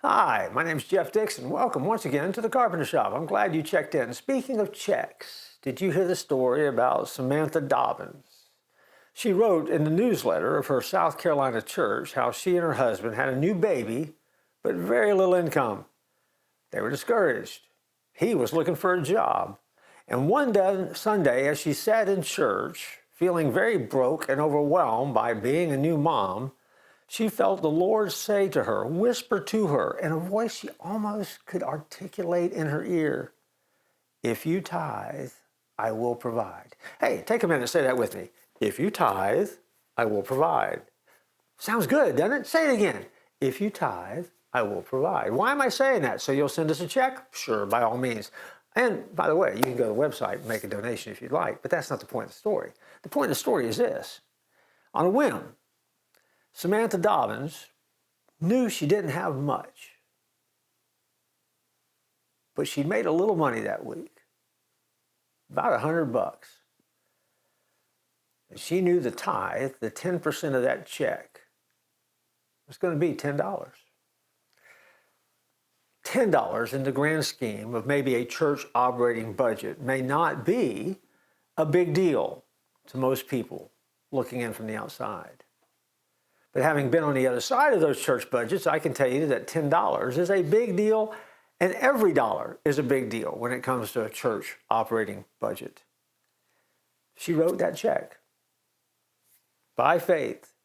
Hi, my name's Jeff Dixon. Welcome once again to the Carpenter Shop. I'm glad you checked in. Speaking of checks, did you hear the story about Samantha Dobbins? She wrote in the newsletter of her South Carolina church how she and her husband had a new baby, but very little income. They were discouraged. He was looking for a job. And one Sunday, as she sat in church, feeling very broke and overwhelmed by being a new mom, she felt the Lord say to her, whisper to her, in a voice she almost could articulate in her ear, "If you tithe, I will provide." Hey, take a minute and say that with me. If you tithe, I will provide. Sounds good, doesn't it? Say it again. If you tithe, I will provide. Why am I saying that? So you'll send us a check? Sure, by all means. And by the way, you can go to the website and make a donation if you'd like, but that's not the point of the story. The point of the story is this. On a whim, Samantha Dobbins knew she didn't have much, but she made a little money that week, about $100. And she knew the tithe, the 10% of that check, was going to be $10. $10 in the grand scheme of maybe a church operating budget may not be a big deal to most people looking in from the outside. But having been on the other side of those church budgets, I can tell you that $10 is a big deal, and every dollar is a big deal when it comes to a church operating budget. She wrote that check by faith,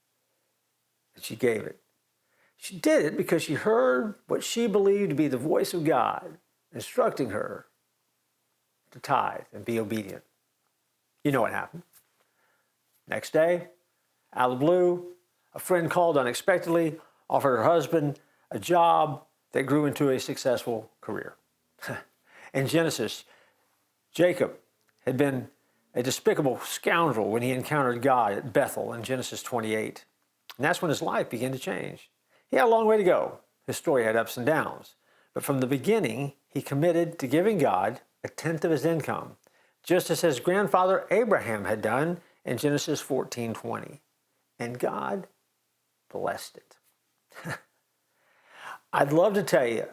and she gave it. She did it because she heard what she believed to be the voice of God instructing her to tithe and be obedient. You know what happened. Next day, out of the blue, a friend called unexpectedly, offered her husband a job that grew into a successful career. In Genesis, Jacob had been a despicable scoundrel when he encountered God at Bethel in Genesis 28. And that's when his life began to change. He had a long way to go. His story had ups and downs. But from the beginning, he committed to giving God a tenth of his income, just as his grandfather Abraham had done in Genesis 14:20. And God blessed it. I'd love to tell you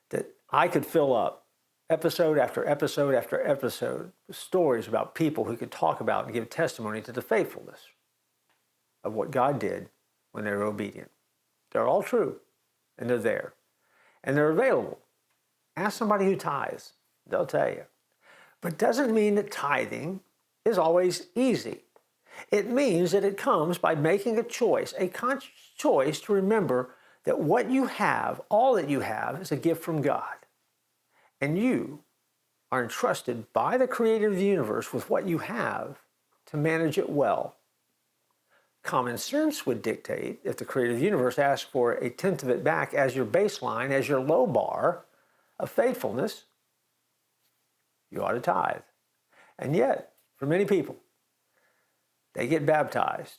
that I could fill up episode after episode after episode with stories about people who could talk about and give testimony to the faithfulness of what God did when they were obedient. They're all true, and they're there, and they're available. Ask somebody who tithes. They'll tell you. But it doesn't mean that tithing is always easy. It means that it comes by making a choice, a conscious choice to remember that what you have, all that you have, is a gift from God. And you are entrusted by the Creator of the universe with what you have to manage it well. Common sense would dictate, if the Creator of the universe asked for a tenth of it back as your baseline, as your low bar of faithfulness, you ought to tithe. And yet, for many people, they get baptized.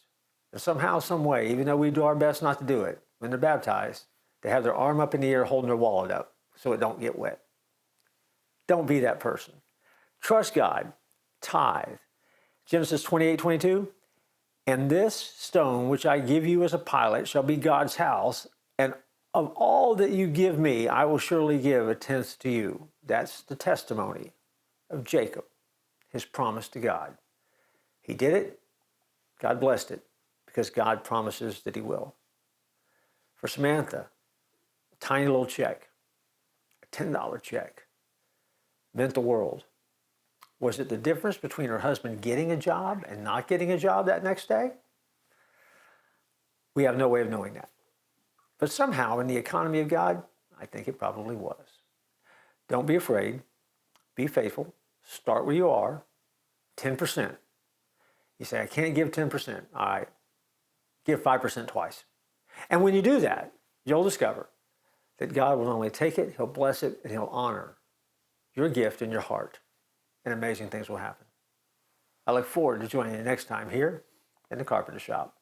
And somehow, some way, even though we do our best not to do it, when they're baptized, they have their arm up in the air holding their wallet up so it don't get wet. Don't be that person. Trust God. Tithe. Genesis 28:22. And this stone which I give you as a pilot shall be God's house, and of all that you give me, I will surely give a tenth to you. That's the testimony of Jacob, his promise to God. He did it. God blessed it because God promises that he will. For Samantha, a tiny little check, a $10 check, meant the world. Was it the difference between her husband getting a job and not getting a job that next day? We have no way of knowing that. But somehow in the economy of God, I think it probably was. Don't be afraid. Be faithful. Start where you are. 10%. You say, I can't give 10%. All right. Give 5% twice. And when you do that, you'll discover that God will not only take it, he'll bless it, and he'll honor your gift in your heart. And amazing things will happen. I look forward to joining you next time here in the Carpenter Shop.